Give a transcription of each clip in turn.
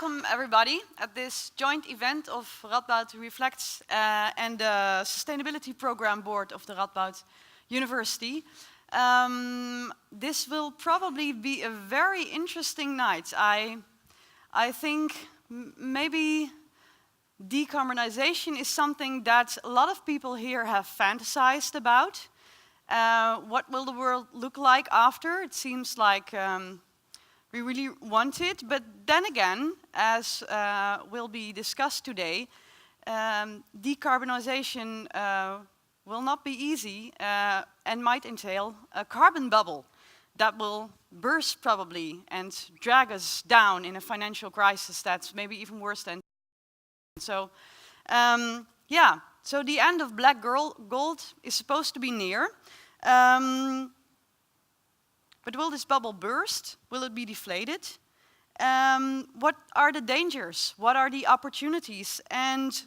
welcome everybody at this joint event of Radboud Reflects and the Sustainability Program Board of the Radboud University. This will probably be a very interesting night. I think maybe decarbonization is something that a lot of people here have fantasized about. What will the world look like after? It seems like we really want it, but then again, as will be discussed today, decarbonization will not be easy and might entail a carbon bubble that will burst probably and drag us down in a financial crisis that's maybe even worse than. So, so the end of black gold is supposed to be near. But will this bubble burst? Will it be deflated? What are the dangers? What are the opportunities? And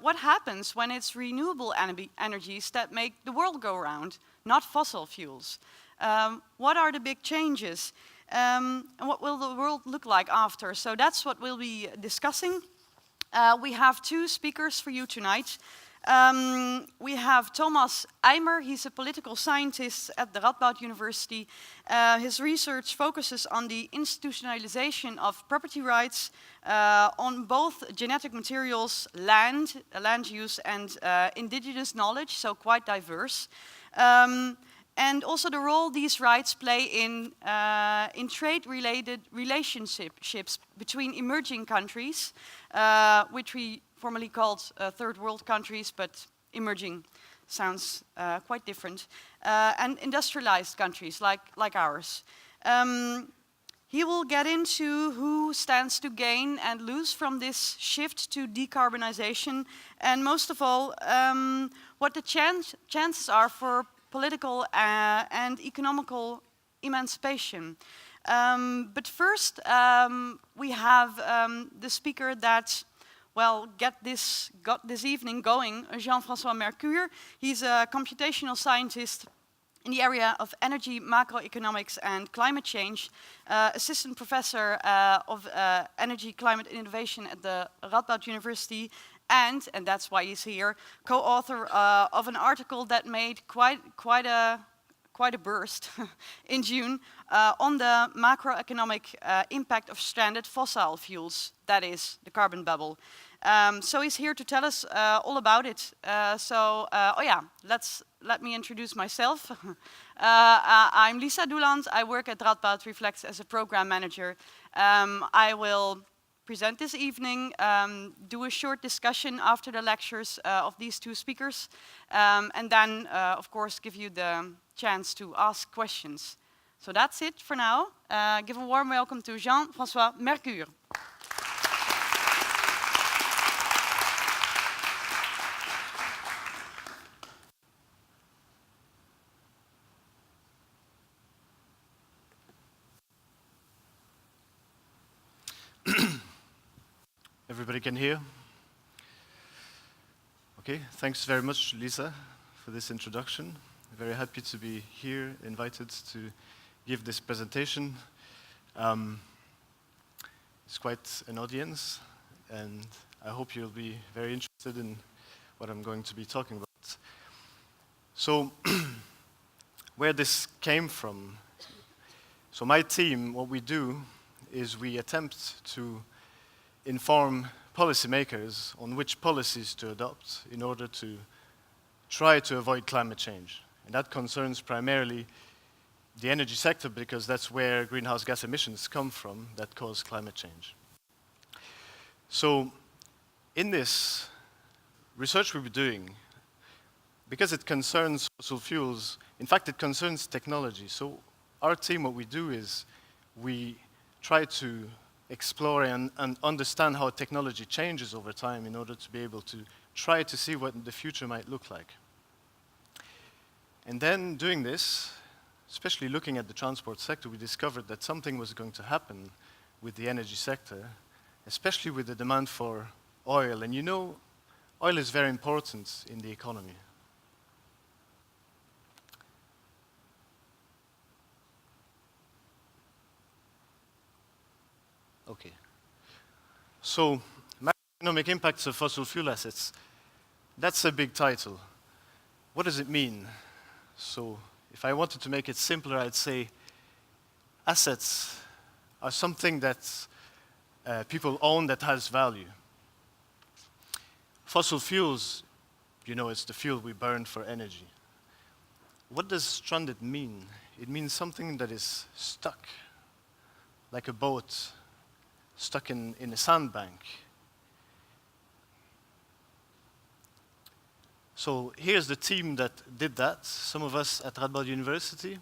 what happens when it's renewable energies that make the world go round, not fossil fuels? What are the big changes? And what will the world look like after? So that's what we'll be discussing. We have two speakers for you tonight. We have Thomas Eimer. He's a political scientist at the Radboud University. His research focuses on the institutionalization of property rights on both genetic materials, land use, and indigenous knowledge, so quite diverse. And also the role these rights play in trade-related relationships between emerging countries, which we formerly called third world countries, but emerging sounds quite different, and industrialized countries like ours. He will get into who stands to gain and lose from this shift to decarbonization, and most of all, what the chances are for political and economical emancipation. But first, we have the speaker that got this evening going, Jean-Francois Mercure. He's a computational scientist in the area of energy, macroeconomics, and climate change, assistant professor of energy, climate innovation at the Radboud University, and that's why he's here, co-author of an article that made quite a burst in June on the macroeconomic impact of stranded fossil fuels, that is, the carbon bubble. So he's here to tell us all about it. Let me introduce myself. I'm Lisa Douland. I work at Radboud Reflects as a program manager. I will present this evening, do a short discussion after the lectures of these two speakers, and then, of course, give you the chance to ask questions. So that's it for now. Give a warm welcome to Jean-Francois Mercure. Everybody can hear? Okay, thanks very much, Lisa, for this introduction. Very happy to be here, invited to give this presentation. It's quite an audience, and I hope you'll be very interested in what I'm going to be talking about. So, where this came from. So my team, what we do is we attempt to inform policymakers on which policies to adopt in order to try to avoid climate change. And that concerns primarily the energy sector because that's where greenhouse gas emissions come from that cause climate change. So in this research we'll be doing, because it concerns fossil fuels, in fact it concerns technology. So our team, what we do is we try to explore and understand how technology changes over time in order to be able to try to see what the future might look like. And then doing this, especially looking at the transport sector, we discovered that something was going to happen with the energy sector, especially with the demand for oil. And you know, oil is very important in the economy. Okay. So, macroeconomic impacts of fossil fuel assets. That's a big title. What does it mean? So, if I wanted to make it simpler, I'd say assets are something that people own that has value. Fossil fuels, you know, it's the fuel we burn for energy. What does stranded mean? It means something that is stuck, like a boat stuck in a sandbank. So here's the team that did that. Some of us at Radboud University,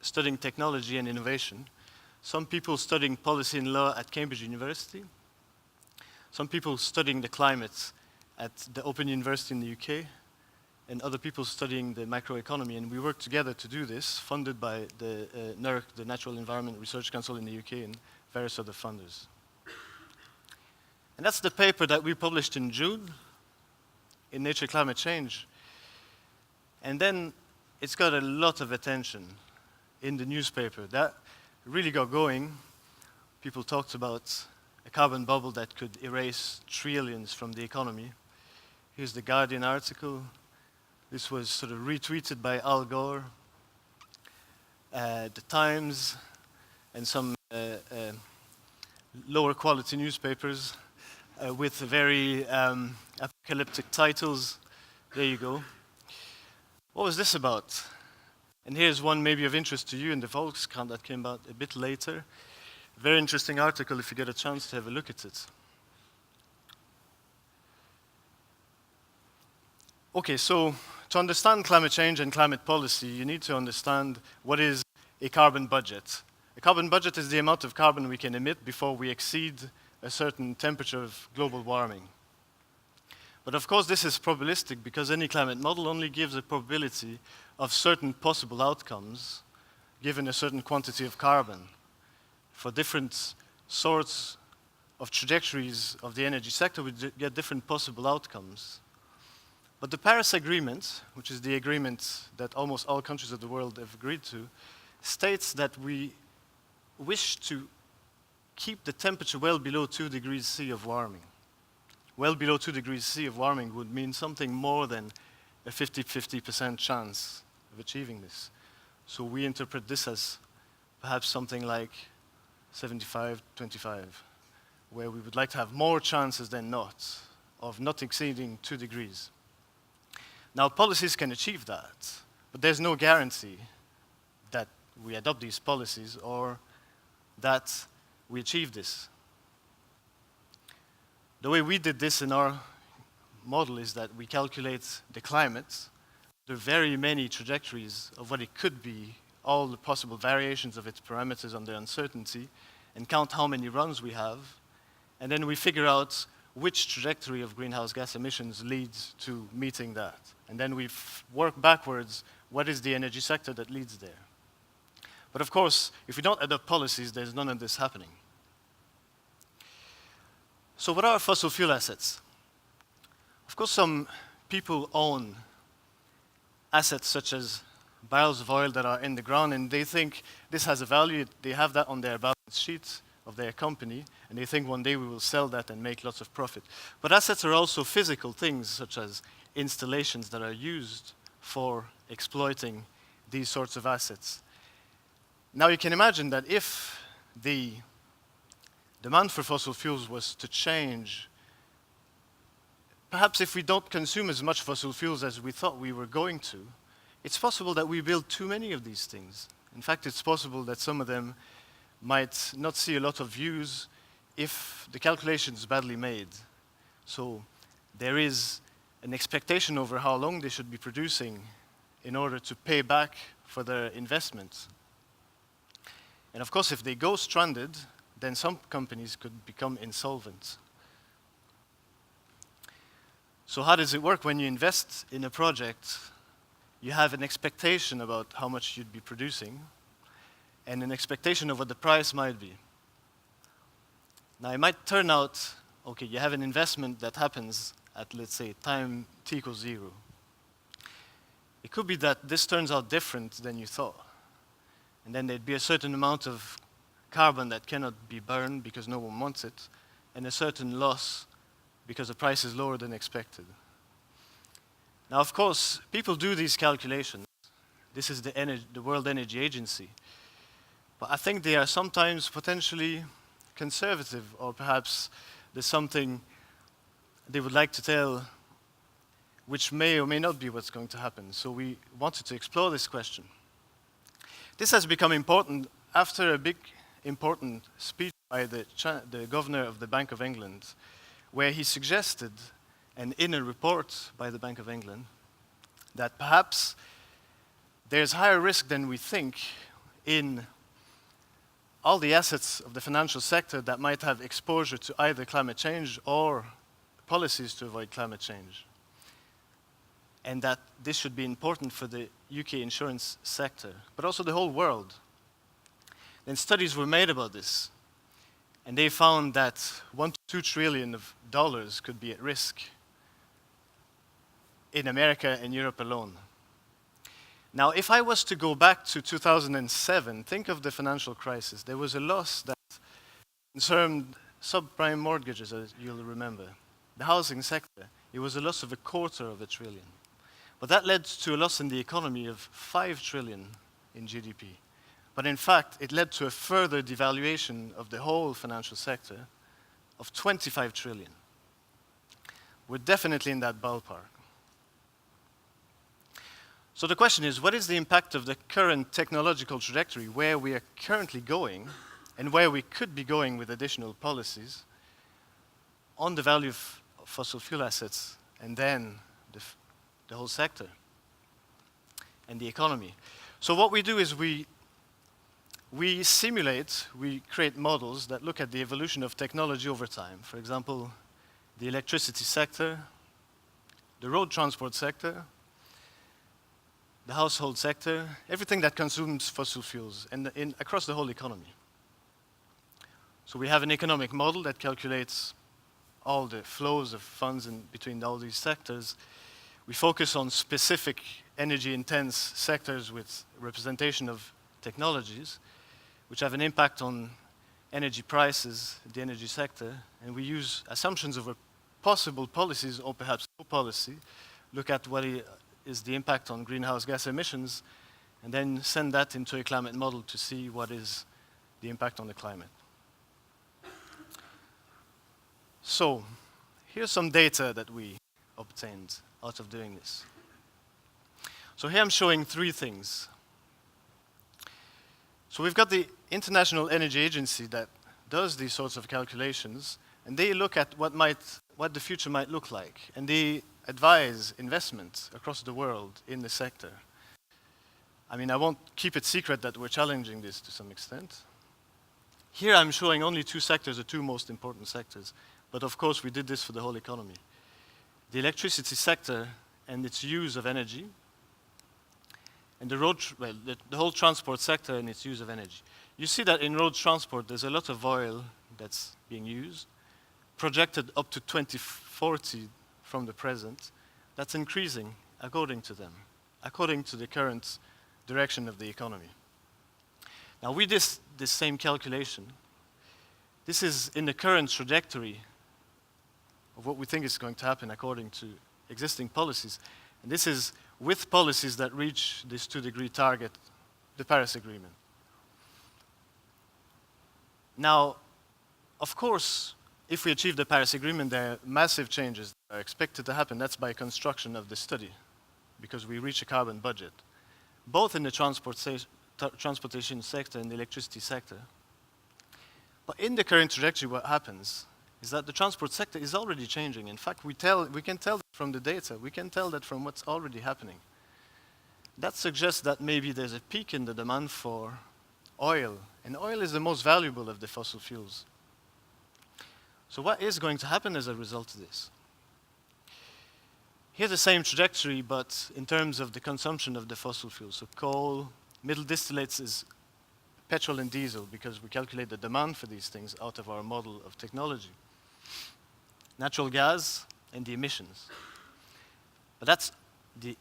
studying technology and innovation. Some people studying policy and law at Cambridge University. Some people studying the climate at the Open University in the UK. And other people studying the macroeconomy. And we worked together to do this, funded by the NERC, the Natural Environment Research Council in the UK, and various other funders. And that's the paper that we published in June in Nature Climate Change. And then it's got a lot of attention in the newspaper. That really got going. People talked about a carbon bubble that could erase trillions from the economy. Here's the Guardian article. This was sort of retweeted by Al Gore, the Times, and some lower quality newspapers with very apocalyptic titles. There you go. What was this about? And here's one maybe of interest to you in the Volkskrant that came out a bit later. Very interesting article if you get a chance to have a look at it. Okay, so to understand climate change and climate policy, you need to understand what is a carbon budget. A carbon budget is the amount of carbon we can emit before we exceed a certain temperature of global warming. But of course, this is probabilistic because any climate model only gives a probability of certain possible outcomes given a certain quantity of carbon. For different sorts of trajectories of the energy sector, we get different possible outcomes. But the Paris Agreement, which is the agreement that almost all countries of the world have agreed to, states that we wish to keep the temperature well below 2 degrees C of warming. Well below 2 degrees C of warming would mean something more than a 50-50% chance of achieving this. So we interpret this as perhaps something like 75-25, where we would like to have more chances than not of not exceeding 2 degrees. Now, policies can achieve that, but there's no guarantee that we adopt these policies or that we achieve this. The way we did this in our model is that we calculate the climate, the very many trajectories of what it could be, all the possible variations of its parameters under uncertainty, and count how many runs we have, and then we figure out which trajectory of greenhouse gas emissions leads to meeting that. And then we work backwards, what is the energy sector that leads there? But of course, if we don't adopt policies, there's none of this happening. So what are fossil fuel assets? Of course, some people own assets such as barrels of oil that are in the ground, and they think this has a value. They have that on their balance sheet of their company, and they think one day we will sell that and make lots of profit. But assets are also physical things, such as installations that are used for exploiting these sorts of assets. Now you can imagine that if the demand for fossil fuels was to change, perhaps if we don't consume as much fossil fuels as we thought we were going to, it's possible that we build too many of these things. In fact, it's possible that some of them might not see a lot of use if the calculation is badly made. So there is an expectation over how long they should be producing in order to pay back for their investment. And of course, if they go stranded, then some companies could become insolvent. So how does it work when you invest in a project? You have an expectation about how much you'd be producing and an expectation of what the price might be. Now, it might turn out, okay, you have an investment that happens at, let's say, time t equals 0. It could be that this turns out different than you thought. And then there'd be a certain amount of carbon that cannot be burned because no one wants it. and a certain loss because the price is lower than expected. Now, of course, people do these calculations. This is the World Energy Agency. But I think they are sometimes potentially conservative, or perhaps there's something they would like to tell which may or may not be what's going to happen. So we wanted to explore this question. This has become important after a big, important speech by the governor of the Bank of England, where he suggested, and in a report by the Bank of England, that perhaps there's higher risk than we think in all the assets of the financial sector that might have exposure to either climate change or policies to avoid climate change. And that this should be important for the UK insurance sector, but also the whole world. Then studies were made about this, and they found that $1 to $2 trillion of dollars could be at risk in America and Europe alone. Now, if I was to go back to 2007, think of the financial crisis. There was a loss that concerned subprime mortgages, as you'll remember. The housing sector, it was a loss of $250 billion. But that led to a loss in the economy of $5 trillion in GDP. But in fact, it led to a further devaluation of the whole financial sector of $25 trillion. We're definitely in that ballpark. So the question is, what is the impact of the current technological trajectory, where we are currently going, and where we could be going with additional policies, on the value of fossil fuel assets, and then the whole sector, and the economy? So what we do is we simulate, we create models that look at the evolution of technology over time. For example, the electricity sector, the road transport sector, the household sector, everything that consumes fossil fuels, and across the whole economy. So we have an economic model that calculates all the flows of funds between all these sectors. We focus on specific energy-intense sectors with representation of technologies, which have an impact on energy prices, the energy sector, and we use assumptions of possible policies, or perhaps no policy, look at what is the impact on greenhouse gas emissions, and then send that into a climate model to see what is the impact on the climate. So, here's some data that we obtained out of doing this. So here I'm showing three things. So we've got the International Energy Agency that does these sorts of calculations, and they look at what the future might look like, and they advise investment across the world in the sector. I mean, I won't keep it secret that we're challenging this to some extent. Here I'm showing only two sectors, the two most important sectors, but of course we did this for the whole economy. The electricity sector and its use of energy, and the whole transport sector and its use of energy. You see that in road transport there's a lot of oil that's being used, projected up to 2040 from the present. That's increasing according to them, according to the current direction of the economy. Now we did this same calculation. This is in the current trajectory of what we think is going to happen according to existing policies. And this is with policies that reach this 2-degree target, the Paris Agreement. Now, of course, if we achieve the Paris Agreement, there are massive changes that are expected to happen. That's by construction of the study, because we reach a carbon budget, both in the transportation sector and the electricity sector. But in the current trajectory, what happens is that the transport sector is already changing. In fact, we can tell that from the data. We can tell that from what's already happening. That suggests that maybe there's a peak in the demand for oil, and oil is the most valuable of the fossil fuels. So what is going to happen as a result of this? Here's the same trajectory, but in terms of the consumption of the fossil fuels. So coal, middle distillates is petrol and diesel, because we calculate the demand for these things out of our model of technology. Natural gas and the emissions. But that's the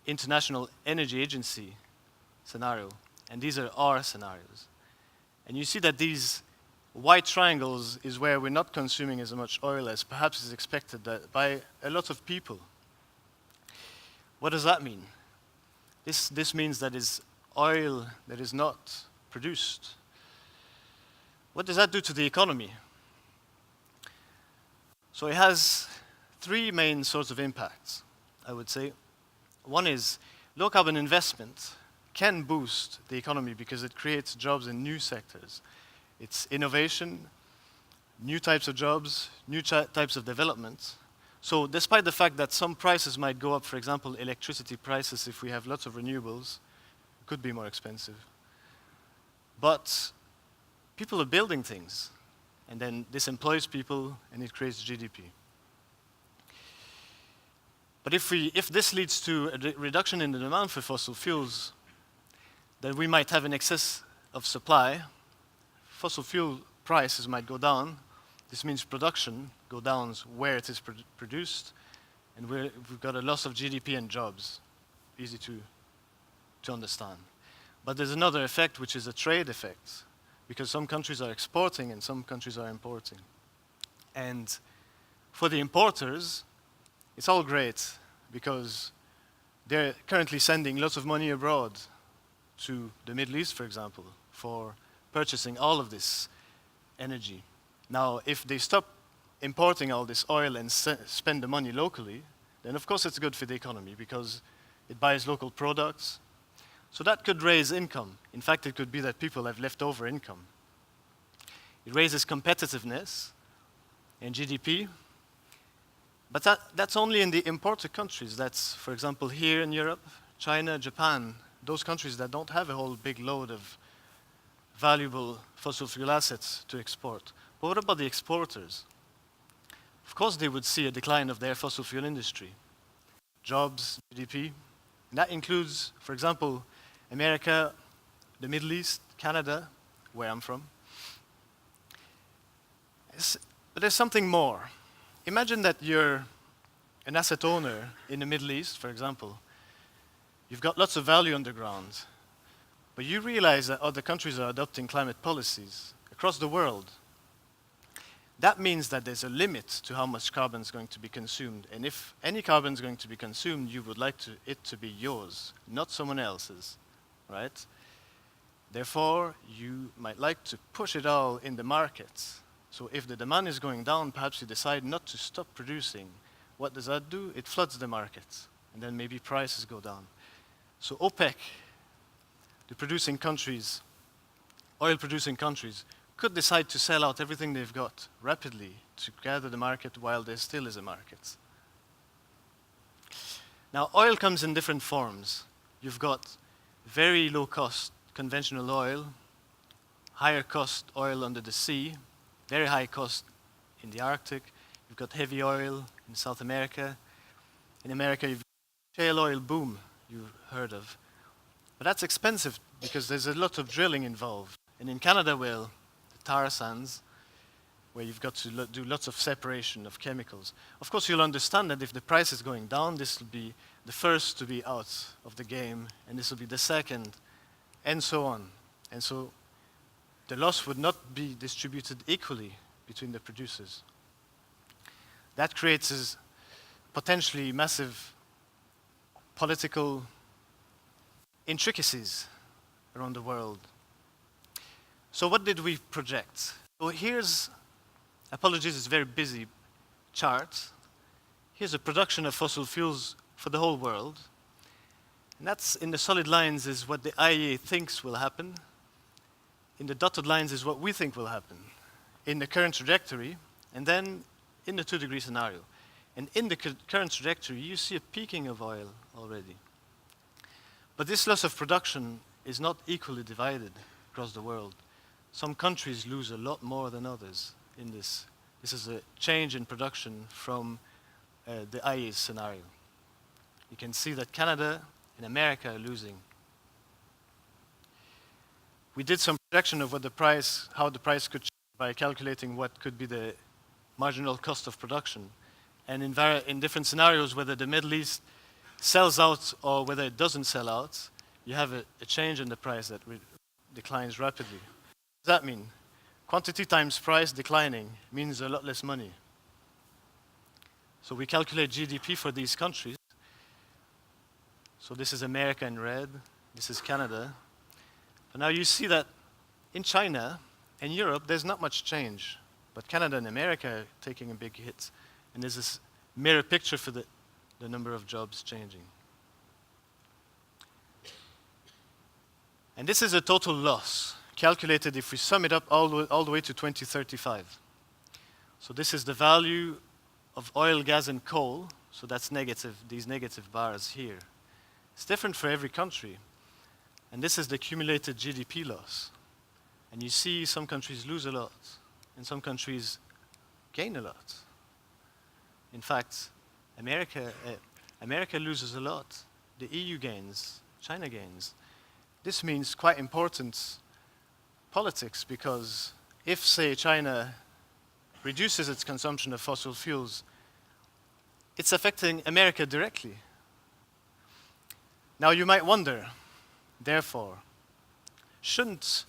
International Energy Agency scenario, and these are our scenarios. And you see that these white triangles is where we're not consuming as much oil as perhaps is expected by a lot of people. What does that mean? This means that is oil that is not produced. What does that do to the economy? So it has three main sorts of impacts, I would say. One is low carbon investment can boost the economy because it creates jobs in new sectors. It's innovation, new types of jobs, new types of development. So despite the fact that some prices might go up, for example, electricity prices, if we have lots of renewables, could be more expensive. But people are building things, and then this employs people and it creates GDP. But if this leads to a reduction in the demand for fossil fuels, then we might have an excess of supply. Fossil fuel prices might go down. This means production go down where it is produced, and we've got a loss of GDP and jobs. Easy to understand. But there's another effect, which is a trade effect, because some countries are exporting and some countries are importing. And for the importers, it's all great because they're currently sending lots of money abroad to the Middle East, for example, for purchasing all of this energy. Now, if they stop importing all this oil and spend the money locally, then of course it's good for the economy because it buys local products. So that could raise income. In fact, it could be that people have leftover income. It raises competitiveness and GDP. But that's only in the importer countries. That's, for example, here in Europe, China, Japan, those countries that don't have a whole big load of valuable fossil fuel assets to export. But what about the exporters? Of course, they would see a decline of their fossil fuel industry. Jobs, GDP. And that includes, for example, America, the Middle East, Canada, where I'm from. But there's something more. Imagine that you're an asset owner in the Middle East, for example. You've got lots of value underground, but you realize that other countries are adopting climate policies across the world. That means that there's a limit to how much carbon is going to be consumed. And if any carbon is going to be consumed, you would like it to be yours, not someone else's, right? Therefore, you might like to push it all in the markets. So if the demand is going down, perhaps you decide not to stop producing. What does that do? It floods the markets, and then maybe prices go down. So OPEC, the producing countries, oil-producing countries, could decide to sell out everything they've got rapidly to gather the market while there still is a market. Now, oil comes in different forms. You've got very low-cost conventional oil, higher cost oil under the sea, very high cost in the Arctic. You've got heavy oil in South America. In America, you've got shale oil boom you've heard of. But that's expensive because there's a lot of drilling involved. And in Canada, well, the tar sands, where you've got to do lots of separation of chemicals. Of course, you'll understand that if the price is going down, this will be the first to be out of the game, and this will be the second, and so on. And so the loss would not be distributed equally between the producers. That creates potentially massive political intricacies around the world. So what did we project? So here's, apologies, it's a very busy chart. Here's a production of fossil fuels for the whole world. And that's, in the solid lines, is what the IEA thinks will happen. In the dotted lines is what we think will happen in the current trajectory, and then in the 2-degree scenario. And in the current trajectory, you see a peaking of oil already. But this loss of production is not equally divided across the world. Some countries lose a lot more than others in this. This is a change in production from the IEA scenario. You can see that Canada and America are losing. We did some projection of what how the price could change by calculating what could be the marginal cost of production. And in different scenarios, whether the Middle East sells out or whether it doesn't sell out, you have a change in the price that declines rapidly. What does that mean? quantity times price declining means a lot less money. So we calculate GDP for these countries. So this is America in red, this is Canada. But now you see that in China and Europe, there's not much change. But Canada and America are taking a big hit. And there's this mirror picture for the number of jobs changing. And this is a total loss, calculated if we sum it up all the way to 2035. So this is the value of oil, gas, and coal. So that's negative, these negative bars here. It's different for every country. And this is the accumulated GDP loss. And you see some countries lose a lot, and some countries gain a lot. In fact, America loses a lot. The EU gains, China gains. This means quite important politics, because if, say, China reduces its consumption of fossil fuels, it's affecting America directly. Now you might wonder, therefore, shouldn't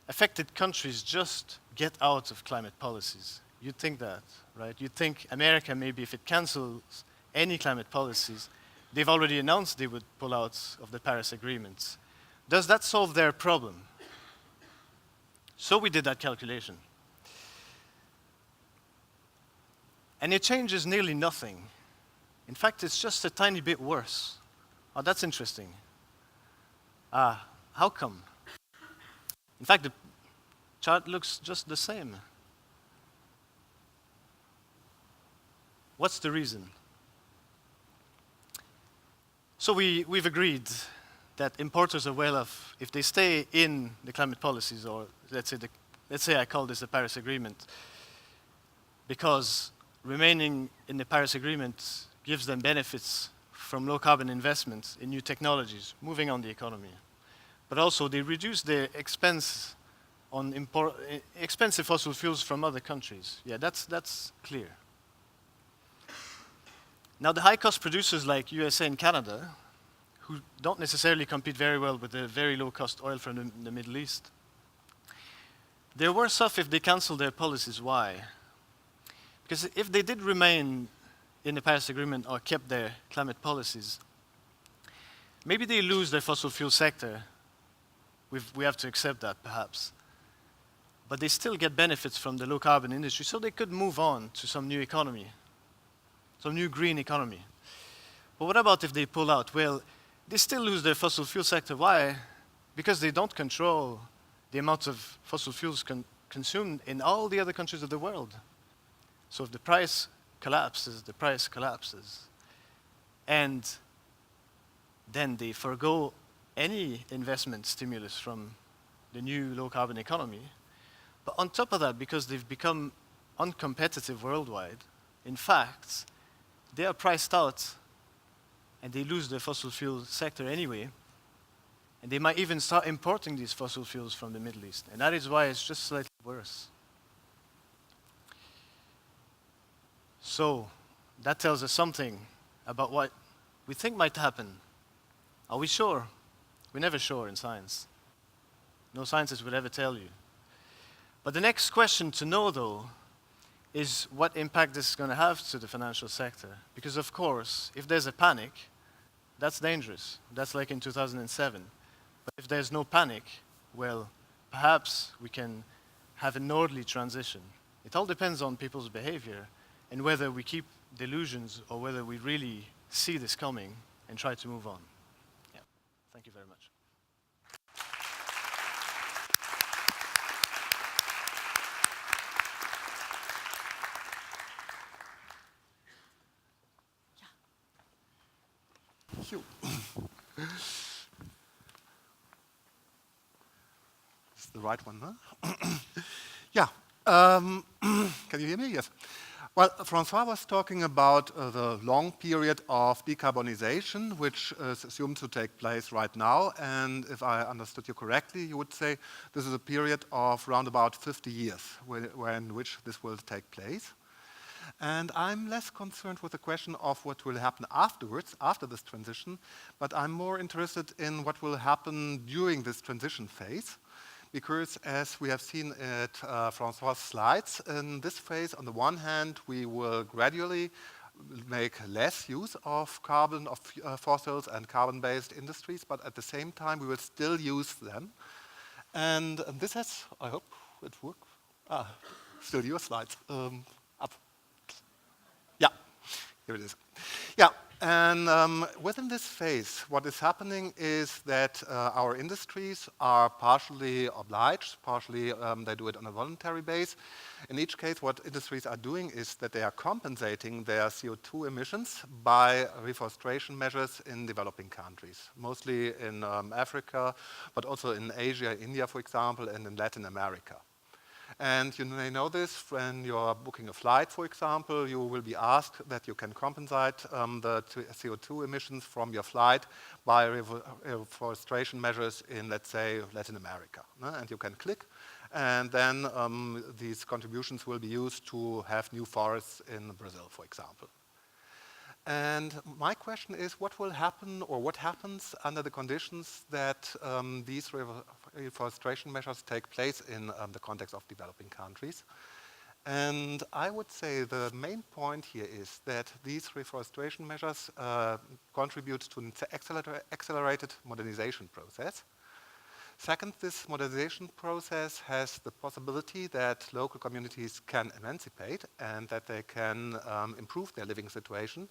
affected countries just get out of climate policies? You'd think that, right? You'd think America, maybe if it cancels any climate policies, they've already announced they would pull out of the Paris Agreement. Does that solve their problem? So we did that calculation. And it changes nearly nothing. In fact, it's just a tiny bit worse. Oh, that's interesting. How come? In fact, the chart looks just the same. What's the reason? So we've agreed that importers are well off if they stay in the climate policies, or let's say I call this the Paris Agreement, because remaining in the Paris Agreement gives them benefits from low carbon investments in new technologies, moving on the economy. But also they reduce their expense on expensive fossil fuels from other countries. Yeah, that's clear. Now the high-cost producers like USA and Canada, who don't necessarily compete very well with the very low-cost oil from the Middle East, they're worse off if they cancel their policies. Why? Because if they did remain in the Paris Agreement or kept their climate policies, maybe they lose their fossil fuel sector. We have to accept that, perhaps. But they still get benefits from the low-carbon industry, so they could move on to some new economy, some new green economy. But what about if they pull out? Well, they still lose their fossil fuel sector. Why? Because they don't control the amount of fossil fuels consumed in all the other countries of the world. So if the price collapses, the price collapses. And then they forgo any investment stimulus from the new low-carbon economy. But on top of that, because they've become uncompetitive worldwide, in fact, they are priced out and they lose the fossil fuel sector anyway, and they might even start importing these fossil fuels from the Middle East. And that is why it's just slightly worse. So that tells us something about what we think might happen. Are we sure? We're never sure in science. No scientist would ever tell you. But the next question to know, though, is what impact this is going to have to the financial sector. Because, of course, if there's a panic, that's dangerous. That's like in 2007. But if there's no panic, well, perhaps we can have an orderly transition. It all depends on people's behavior and whether we keep delusions or whether we really see this coming and try to move on. Yeah. Thank you very much. Thank you. It's the right one, huh? Yeah. Can you hear me? Yes. Well, Francois was talking about the long period of decarbonization, which is assumed to take place right now. And if I understood you correctly, you would say this is a period of around about 50 years in which this will take place. And I'm less concerned with the question of what will happen afterwards, after this transition, but I'm more interested in what will happen during this transition phase. because as we have seen at Francois' slides, in this phase, on the one hand, we will gradually make less use of carbon, of fossils and carbon-based industries, but at the same time, we will still use them. And this has, I hope it works. Still your slides. Up. Yeah, here it is. Yeah, and within this phase, what is happening is that our industries are partially obliged, partially they do it on a voluntary base. In each case, what industries are doing is that they are compensating their CO2 emissions by reforestation measures in developing countries, mostly in Africa, but also in Asia, India, for example, and in Latin America. And you may know this when you're booking a flight, for example, you will be asked that you can compensate the CO2 emissions from your flight by reforestation measures in, let's say, Latin America. And you can click, and then these contributions will be used to have new forests in Brazil, for example. And my question is, what will happen, or what happens under the conditions that these reforestation measures take place in the context of developing countries? And I would say the main point here is that these reforestation measures contribute to an accelerated modernization process. Second, this modernization process has the possibility that local communities can emancipate and that they can improve their living situation.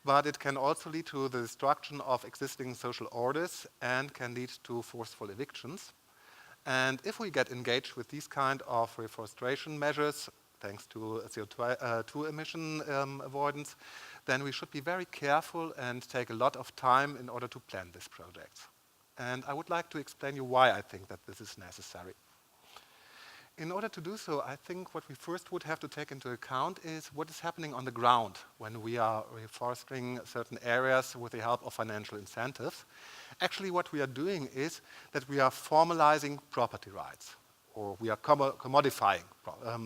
But it can also lead to the destruction of existing social orders and can lead to forceful evictions. And if we get engaged with these kind of reforestation measures, thanks to CO2 emission avoidance, then we should be very careful and take a lot of time in order to plan these projects. And I would like to explain you why I think that this is necessary. In order to do so, I think what we first would have to take into account is what is happening on the ground when we are reforesting certain areas with the help of financial incentives. Actually, what we are doing is that we are formalizing property rights, or we are commodifying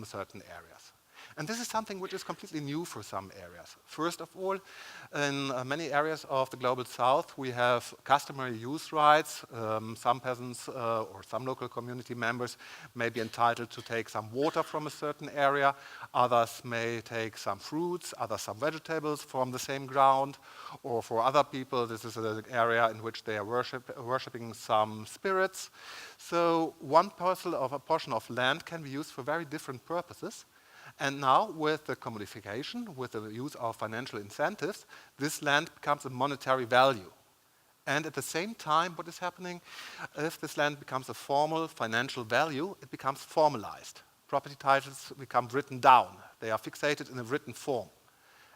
certain areas. And this is something which is completely new for some areas. First of all, in many areas of the global south, we have customary use rights. Some peasants or some local community members may be entitled to take some water from a certain area. Others may take some fruits, others some vegetables from the same ground. Or for other people, this is an area in which they are worshipping some spirits. So one parcel of a portion of land can be used for very different purposes. And now, with the commodification, with the use of financial incentives, this land becomes a monetary value. And at the same time, what is happening, if this land becomes a formal financial value, it becomes formalized. Property titles become written down. They are fixated in a written form.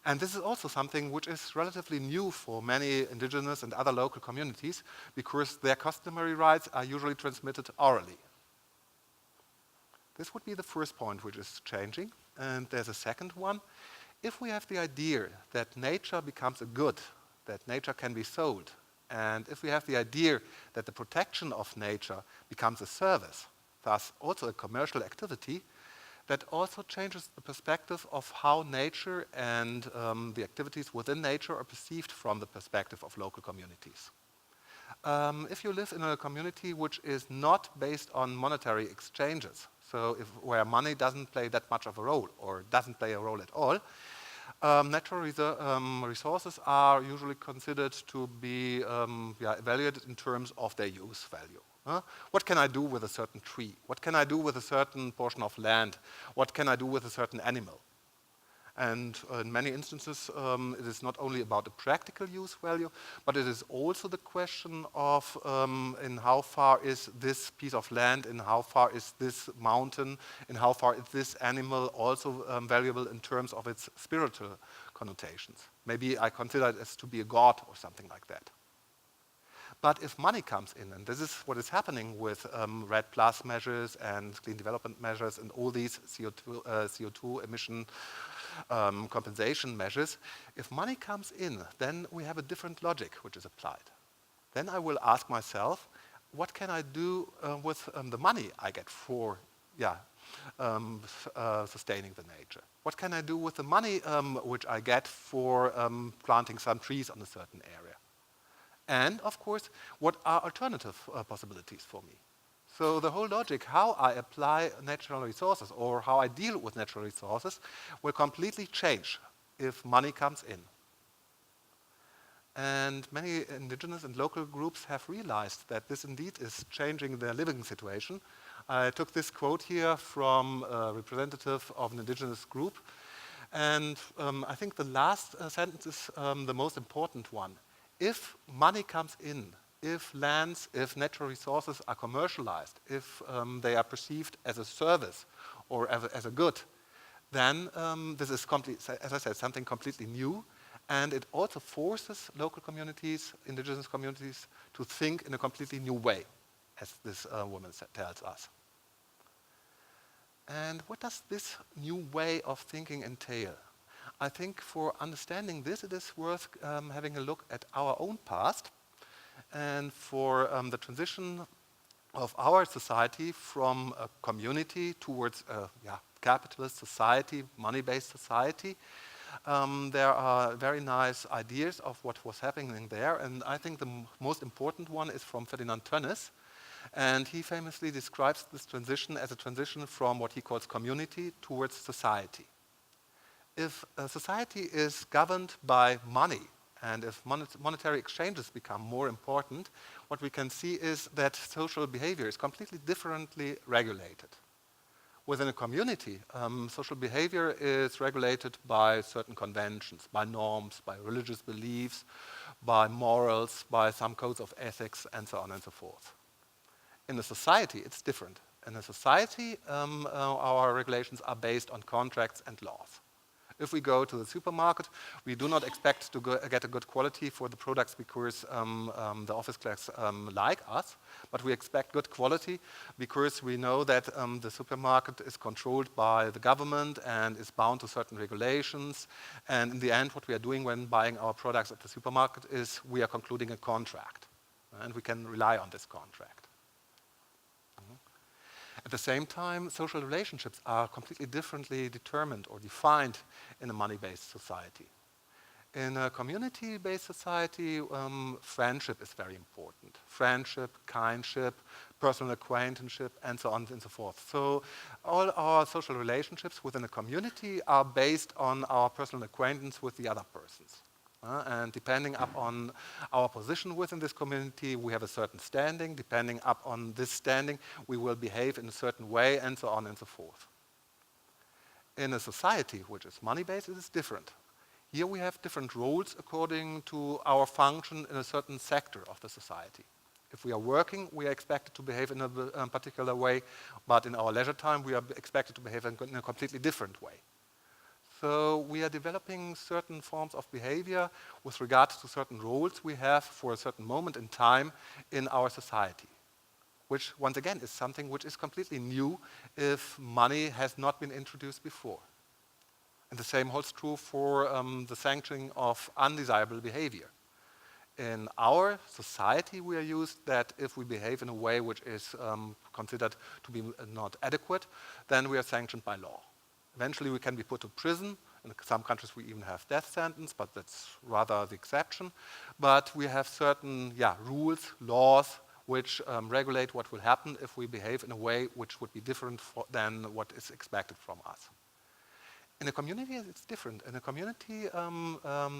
And this is also something which is relatively new for many indigenous and other local communities, because their customary rights are usually transmitted orally. This would be the first point which is changing. And there's a second one. If we have the idea that nature becomes a good, that nature can be sold, and if we have the idea that the protection of nature becomes a service, thus also a commercial activity, that also changes the perspective of how nature and the activities within nature are perceived from the perspective of local communities. If you live in a community which is not based on monetary exchanges, so where money doesn't play that much of a role or doesn't play a role at all, natural resources are usually considered to be evaluated in terms of their use value. What can I do with a certain tree? What can I do with a certain portion of land? What can I do with a certain animal? And in many instances, it is not only about the practical use value, but it is also the question of in how far is this piece of land, in how far is this mountain, in how far is this animal also valuable in terms of its spiritual connotations. Maybe I consider it as to be a god or something like that. But if money comes in, and this is what is happening with REDD+ measures and clean development measures and all these CO2 emission compensation measures, if money comes in, then we have a different logic which is applied. Then I will ask myself, what can I do with the money I get for sustaining the nature? What can I do with the money which I get for planting some trees on a certain area? And, of course, what are alternative possibilities for me? So the whole logic, how I apply natural resources or how I deal with natural resources, will completely change if money comes in. And many indigenous and local groups have realized that this indeed is changing their living situation. I took this quote here from a representative of an indigenous group. And I think the last sentence is the most important one. If money comes in, if lands, if natural resources are commercialized, if they are perceived as a service or as a good, then this is, as I said, something completely new. And it also forces local communities, indigenous communities, to think in a completely new way, as this woman tells us. And what does this new way of thinking entail? I think for understanding this, it is worth having a look at our own past and for the transition of our society from a community towards a capitalist society, money-based society. There are very nice ideas of what was happening there, and I think the most important one is from Ferdinand Tönnies, and he famously describes this transition as a transition from what he calls community towards society. If a society is governed by money, and if monetary exchanges become more important, what we can see is that social behavior is completely differently regulated. Within a community, social behavior is regulated by certain conventions, by norms, by religious beliefs, by morals, by some codes of ethics, and so on and so forth. In a society, it's different. In a society, our regulations are based on contracts and laws. If we go to the supermarket, we do not expect to get a good quality for the products because the office clerks like us, but we expect good quality because we know that the supermarket is controlled by the government and is bound to certain regulations. And in the end, what we are doing when buying our products at the supermarket is we are concluding a contract, and we can rely on this contract. At the same time, social relationships are completely differently determined or defined in a money-based society. In a community-based society, friendship is very important. Friendship, kindship, personal acquaintanceship, and so on and so forth. So all our social relationships within a community are based on our personal acquaintance with the other persons. And depending upon our position within this community, we have a certain standing. Depending upon this standing, we will behave in a certain way, and so on and so forth. In a society which is money-based, it is different. Here we have different roles according to our function in a certain sector of the society. If we are working, we are expected to behave in a particular way, but in our leisure time, we are expected to behave in a completely different way. So we are developing certain forms of behavior with regard to certain roles we have for a certain moment in time in our society, which once again is something which is completely new if money has not been introduced before. And the same holds true for the sanctioning of undesirable behavior. In our society, we are used that if we behave in a way which is considered to be not adequate, then we are sanctioned by law. Eventually, we can be put to prison. In some countries, we even have death sentence, but that's rather the exception. But we have certain rules, laws, which regulate what will happen if we behave in a way which would be different than what is expected from us. In a community, it's different. In a community,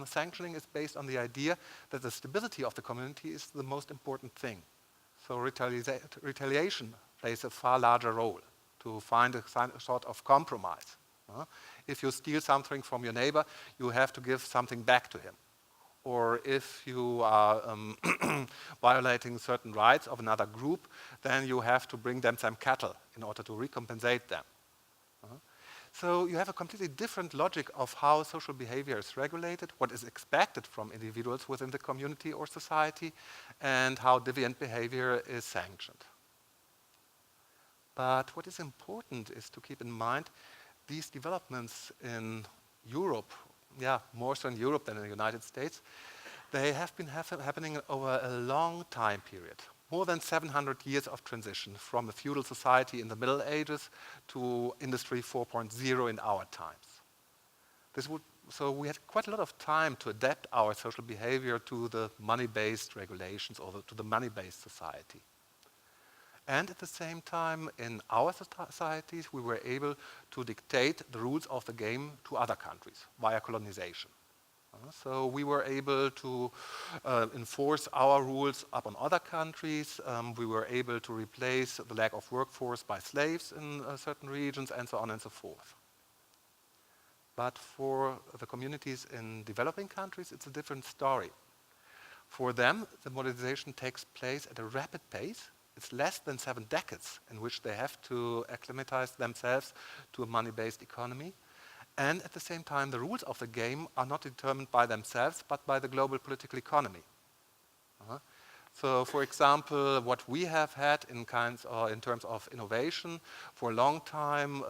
sanctioning is based on the idea that the stability of the community is the most important thing. So retaliation plays a far larger role to find a sort of compromise. If you steal something from your neighbor, you have to give something back to him. Or if you are violating certain rights of another group, then you have to bring them some cattle in order to recompensate them. So you have a completely different logic of how social behavior is regulated, what is expected from individuals within the community or society, and how deviant behavior is sanctioned. But what is important is to keep in mind these developments in Europe, more so in Europe than in the United States, they have been happening over a long time period. More than 700 years of transition from a feudal society in the Middle Ages to Industry 4.0 in our times. So we had quite a lot of time to adapt our social behavior to the money-based regulations or to the money-based society. And at the same time, in our societies, we were able to dictate the rules of the game to other countries via colonization. So we were able to enforce our rules upon other countries. We were able to replace the lack of workforce by slaves in certain regions, and so on and so forth. But for the communities in developing countries, it's a different story. For them, the modernization takes place at a rapid pace. It's less than 7 decades in which they have to acclimatize themselves to a money-based economy. And at the same time, the rules of the game are not determined by themselves, but by the global political economy. So, for example, what we have had in terms of innovation, for a long time,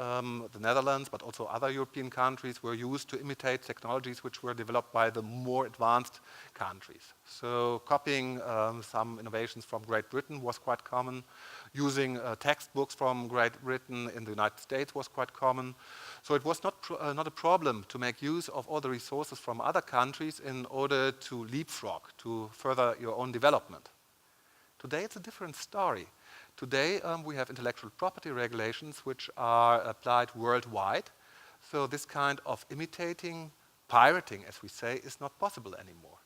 the Netherlands, but also other European countries, were used to imitate technologies which were developed by the more advanced countries. So, copying some innovations from Great Britain was quite common. Using textbooks from Great Britain in the United States was quite common. So it was not a problem to make use of all the resources from other countries in order to leapfrog, to further your own development. Today it's a different story. Today we have intellectual property regulations which are applied worldwide. So this kind of imitating, pirating, as we say, is not possible anymore.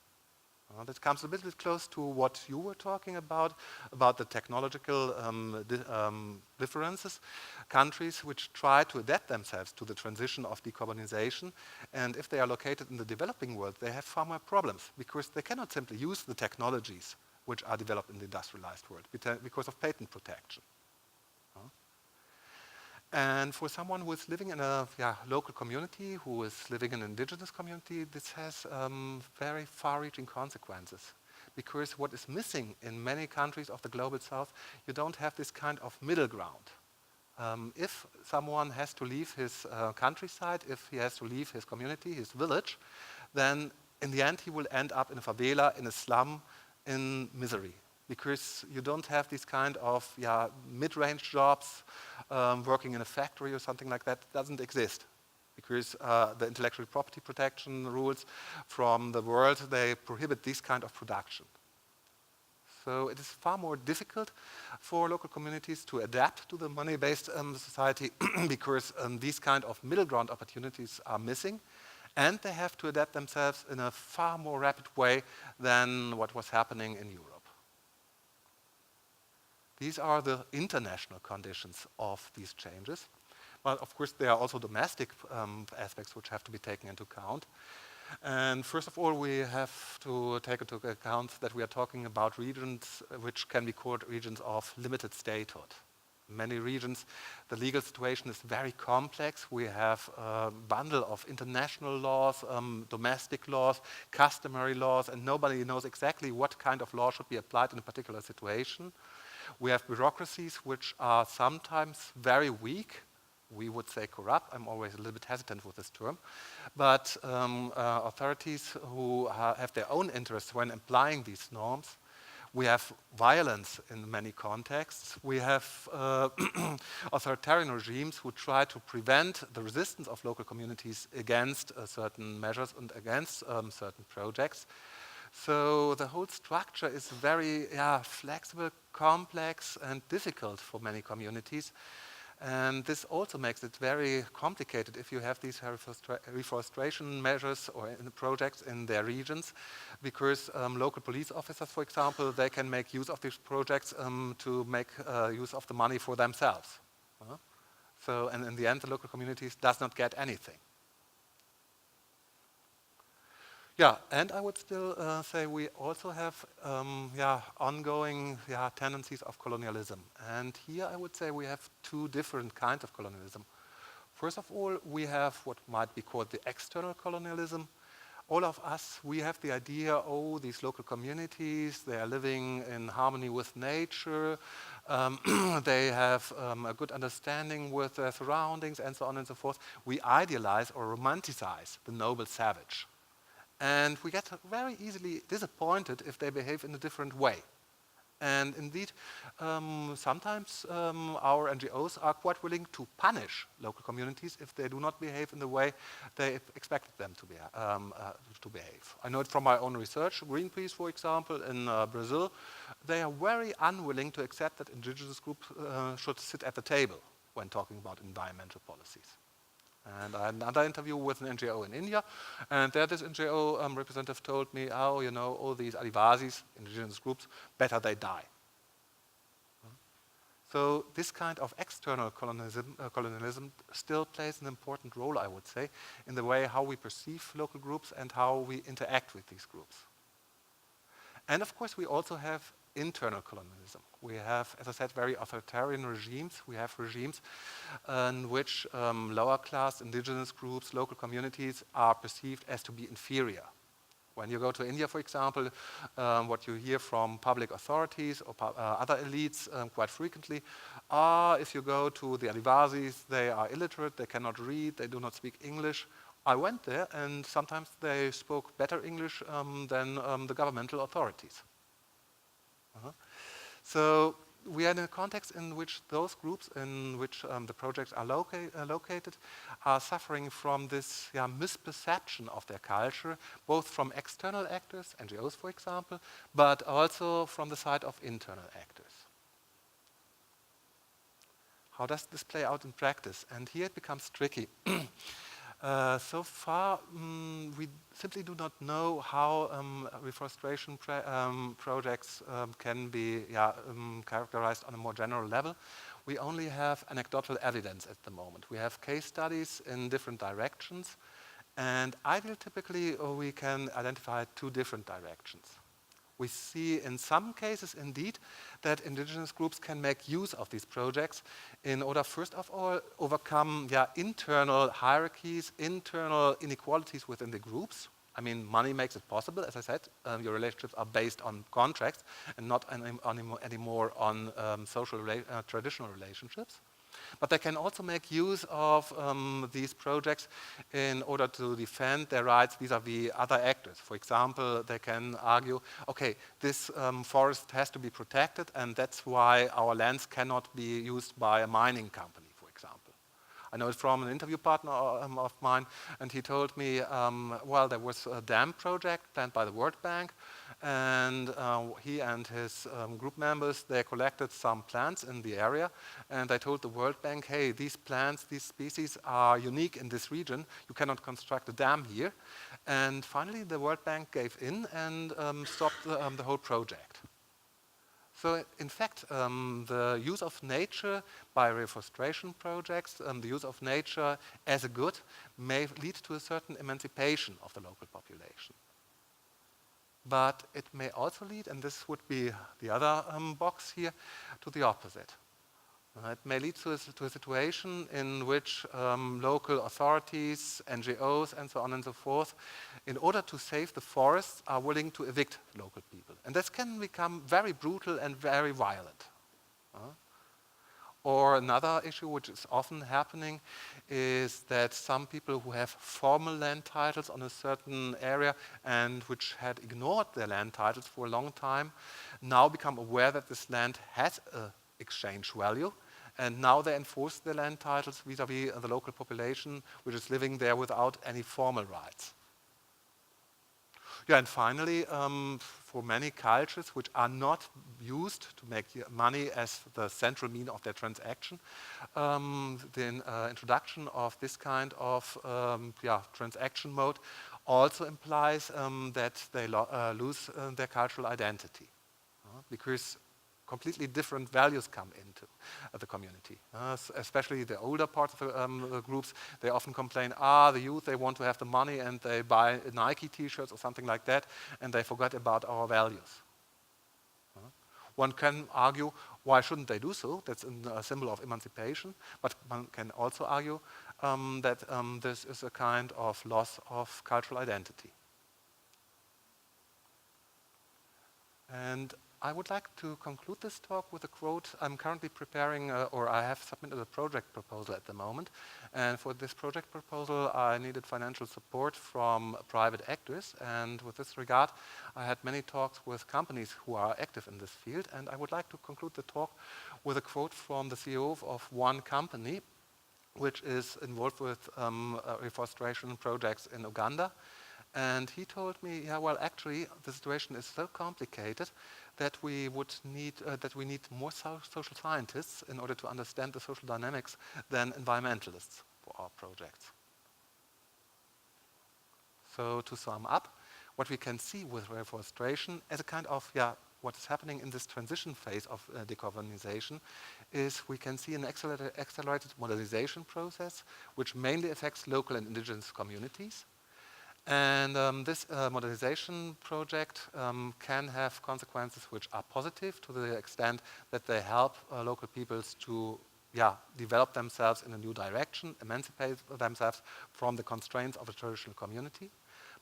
That comes a bit close to what you were talking about the technological differences. Countries which try to adapt themselves to the transition of decarbonization, and if they are located in the developing world, they have far more problems because they cannot simply use the technologies which are developed in the industrialized world because of patent protection. And for someone who is living in a local community, who is living in an indigenous community, this has very far-reaching consequences. Because what is missing in many countries of the global south, you don't have this kind of middle ground. If someone has to leave his countryside, if he has to leave his community, his village, then in the end he will end up in a favela, in a slum, in misery. Because you don't have these kind of mid-range jobs, working in a factory or something like that doesn't exist. Because the intellectual property protection rules from the world, they prohibit this kind of production. So it is far more difficult for local communities to adapt to the money-based society because these kind of middle ground opportunities are missing. And they have to adapt themselves in a far more rapid way than what was happening in Europe. These are the international conditions of these changes. But of course, there are also domestic aspects which have to be taken into account. And first of all, we have to take into account that we are talking about regions which can be called regions of limited statehood. In many regions, the legal situation is very complex. We have a bundle of international laws, domestic laws, customary laws, and nobody knows exactly what kind of law should be applied in a particular situation. We have bureaucracies which are sometimes very weak. We would say corrupt. I'm always a little bit hesitant with this term. But authorities who have their own interests when applying these norms. We have violence in many contexts. We have authoritarian regimes who try to prevent the resistance of local communities against certain measures and against certain projects. So the whole structure is very flexible, complex, and difficult for many communities. And this also makes it very complicated if you have these reforestation measures or projects in their regions, because local police officers, for example, they can make use of these projects to make use of the money for themselves. So, and in the end, the local communities does not get anything. Yeah, and I would still say we also have ongoing tendencies of colonialism. And here I would say we have two different kinds of colonialism. First of all, we have what might be called the external colonialism. All of us, we have the idea, oh, these local communities, they are living in harmony with nature, they have a good understanding with their surroundings, and so on and so forth. We idealize or romanticize the noble savage. And we get very easily disappointed if they behave in a different way. And indeed, sometimes our NGOs are quite willing to punish local communities if they do not behave in the way they expected them to behave. I know it from my own research. Greenpeace, for example, in Brazil, they are very unwilling to accept that indigenous groups should sit at the table when talking about environmental policies. And I had another interview with an NGO in India, and there this NGO representative told me, oh, you know, all these Adivasis, indigenous groups, better they die. So this kind of external colonialism still plays an important role, I would say, in the way how we perceive local groups and how we interact with these groups. And of course, we also have internal colonialism. We have, as I said, very authoritarian regimes. We have regimes in which lower class indigenous groups, local communities are perceived as to be inferior. When you go to India, for example, what you hear from public authorities or other elites quite frequently are, if you go to the Adivasis, they are illiterate, they cannot read, they do not speak English. I went there, and sometimes they spoke better English than the governmental authorities. So we are in a context in which those groups in which the projects are located are suffering from this misperception of their culture, both from external actors, NGOs for example, but also from the side of internal actors. How does this play out in practice? And here it becomes tricky. So far, we simply do not know how reforestation projects can be characterized on a more general level. We only have anecdotal evidence at the moment. We have case studies in different directions, and typically we can identify two different directions. We see in some cases, indeed, that indigenous groups can make use of these projects in order, first of all, overcome internal hierarchies, internal inequalities within the groups. I mean, money makes it possible, as I said. Your relationships are based on contracts and not anymore on traditional relationships. But they can also make use of these projects in order to defend their rights vis-à-vis other actors. For example, they can argue, okay, this forest has to be protected, and that's why our lands cannot be used by a mining company, for example. I know it from an interview partner of mine, and he told me, well, there was a dam project planned by the World Bank, and he and his group members, they collected some plants in the area, and they told the World Bank, hey, these plants, these species are unique in this region, you cannot construct a dam here. And finally, the World Bank gave in and stopped the whole project. So in fact, the use of nature by reforestation projects, the use of nature as a good may lead to a certain emancipation of the local population. But it may also lead, and this would be the other box here, to the opposite. It may lead to a situation in which local authorities, NGOs, and so on and so forth, in order to save the forests, are willing to evict local people. And this can become very brutal and very violent. Or another issue which is often happening is that some people who have formal land titles on a certain area and which had ignored their land titles for a long time now become aware that this land has an exchange value, and now they enforce their land titles vis-à-vis the local population which is living there without any formal rights. And finally, for many cultures which are not used to make money as the central mean of their transaction, the introduction of this kind of transaction mode also implies that they lose their cultural identity, because completely different values come into the community. Especially the older parts of the groups, they often complain, the youth, they want to have the money and they buy Nike t-shirts or something like that, and they forget about our values. One can argue, why shouldn't they do so? That's a symbol of emancipation, but one can also argue that this is a kind of loss of cultural identity. And I would like to conclude this talk with a quote. I'm currently preparing, or I have submitted a project proposal at the moment. And for this project proposal, I needed financial support from private actors. And with this regard, I had many talks with companies who are active in this field. And I would like to conclude the talk with a quote from the CEO of one company, which is involved with reforestation projects in Uganda. And he told me, yeah, well, actually, the situation is so complicated that we need more social scientists in order to understand the social dynamics than environmentalists for our projects. So to sum up, what we can see with reforestation as a kind of, what is happening in this transition phase of decarbonization is we can see an accelerated modernization process, which mainly affects local and indigenous communities. And this modernization project can have consequences which are positive to the extent that they help local peoples to develop themselves in a new direction, emancipate themselves from the constraints of a traditional community.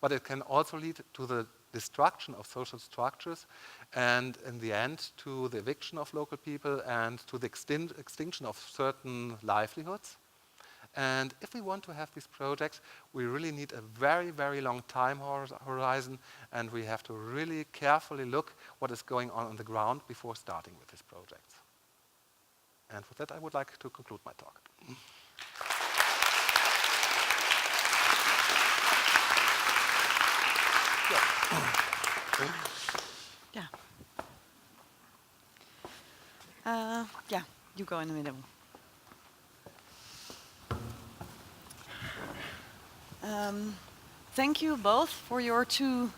But it can also lead to the destruction of social structures and in the end to the eviction of local people and to the extinction of certain livelihoods. And if we want to have these projects, we really need a very, very long time horizon, and we have to really carefully look what is going on the ground before starting with these projects. And with that, I would like to conclude my talk. Yeah, you go in the middle. Thank you both for your two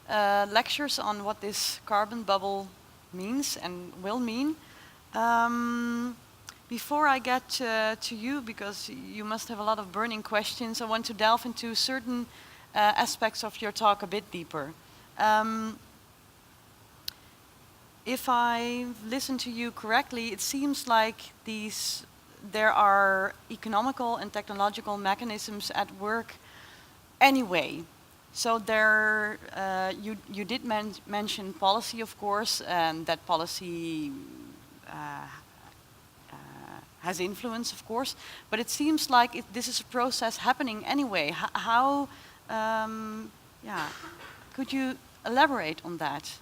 lectures on what this carbon bubble means and will mean. Before I get to you, because you must have a lot of burning questions, I want to delve into certain aspects of your talk a bit deeper. If I listen to you correctly, it seems like there are economical and technological mechanisms at work anyway. So there, you did mention policy, of course, and that policy has influence, of course. But it seems like this is a process happening anyway. Could you elaborate on that?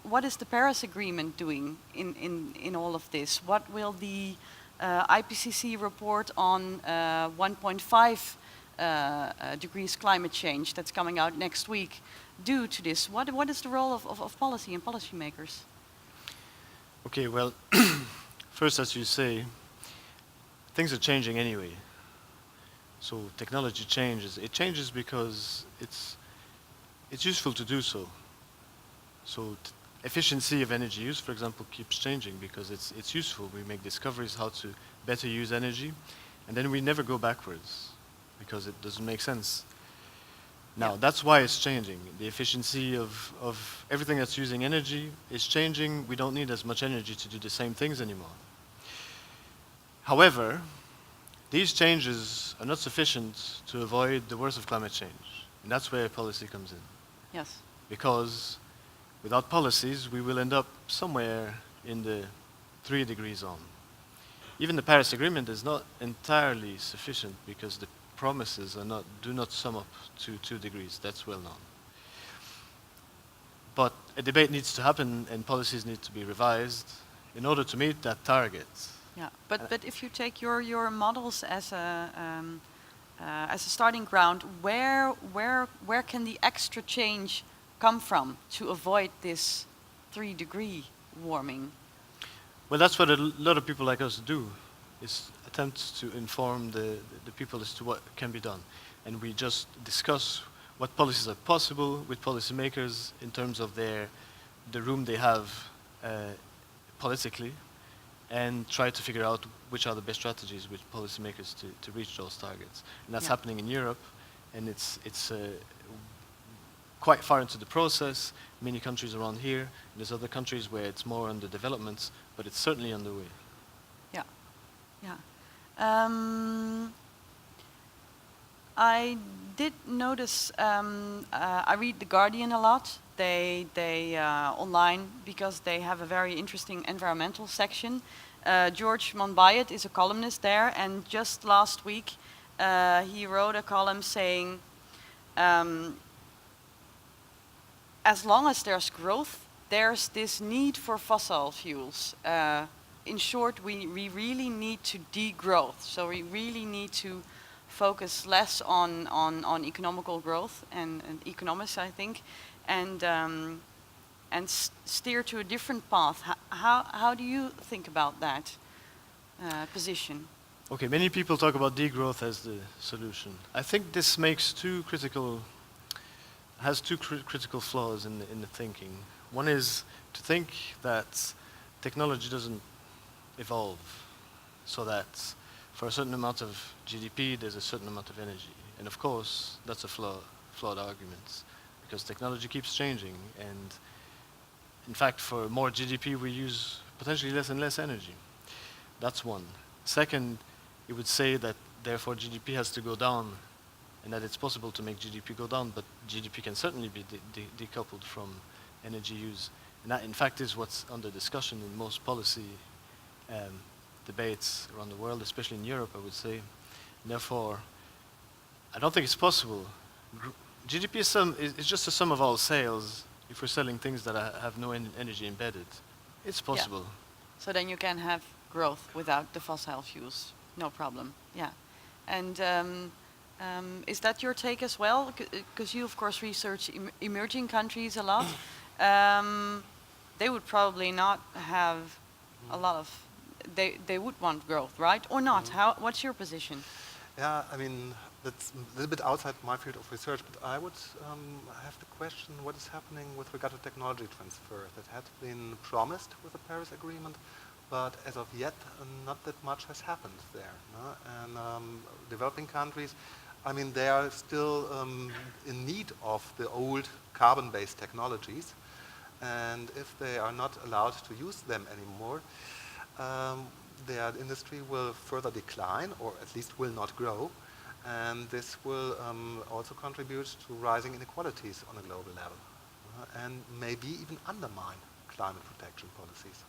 What is the Paris Agreement doing in all of this? What will the IPCC report on 1.5 degrees climate change that's coming out next week do to this? What is the role of policy and policymakers? Okay, well, first, as you say, things are changing anyway. So technology changes. It changes because it's useful to do so. So efficiency of energy use, for example, keeps changing because it's useful. We make discoveries how to better use energy, and then we never go backwards because it doesn't make sense. Now, that's why it's changing. The efficiency of everything that's using energy is changing. We don't need as much energy to do the same things anymore. However, these changes are not sufficient to avoid the worst of climate change. And that's where policy comes in. Yes. Because without policies, we will end up somewhere in the 3 degree zone. Even the Paris Agreement is not entirely sufficient because the promises do not sum up to 2 degrees. That's well known. But a debate needs to happen and policies need to be revised in order to meet that target. Yeah, but if you take your models as a starting ground, where can the extra change come from to avoid this 3 degree warming? Well, that's what a lot of people like us do, is attempt to inform the people as to what can be done. And we just discuss what policies are possible with policymakers in terms of the room they have politically, and try to figure out which are the best strategies with policymakers to reach those targets. And that's happening in Europe, and it's quite far into the process. Many countries around here. There's other countries where it's more under development, but it's certainly underway. Yeah, yeah. I did notice. I read The Guardian a lot. They online because they have a very interesting environmental section. George Monbiot is a columnist there, and just last week he wrote a column saying, as long as there's growth, there's this need for fossil fuels. In short, we really need to degrowth. So we really need to focus less on economical growth and economics, I think, and steer to a different path. How do you think about that position? Okay, many people talk about degrowth as the solution. I think this makes has two critical flaws in the thinking. One is to think that technology doesn't evolve, so that for a certain amount of GDP there's a certain amount of energy. And of course, that's a flawed argument, because technology keeps changing, and in fact, for more GDP we use potentially less and less energy. That's one. Second, it would say that therefore GDP has to go down, and that it's possible to make GDP go down, but GDP can certainly be decoupled from energy use. And that, in fact, is what's under discussion in most policy debates around the world, especially in Europe, I would say. And therefore, I don't think it's possible. GDP is just a sum of all sales if we're selling things that have no energy embedded. It's possible. Yeah. So then you can have growth without the fossil fuels, no problem. Yeah. And is that your take as well? Because you, of course, research emerging countries a lot. They would probably not have a lot of. They would want growth, right? Or not? What's your position? Yeah, I mean, that's a little bit outside my field of research, but I would have to question what is happening with regard to technology transfer that had been promised with the Paris Agreement, but as of yet, not that much has happened there. No? And developing countries, I mean, they are still in need of the old carbon-based technologies, and if they are not allowed to use them anymore, their industry will further decline, or at least will not grow, and this will also contribute to rising inequalities on a global level, and maybe even undermine climate protection policies.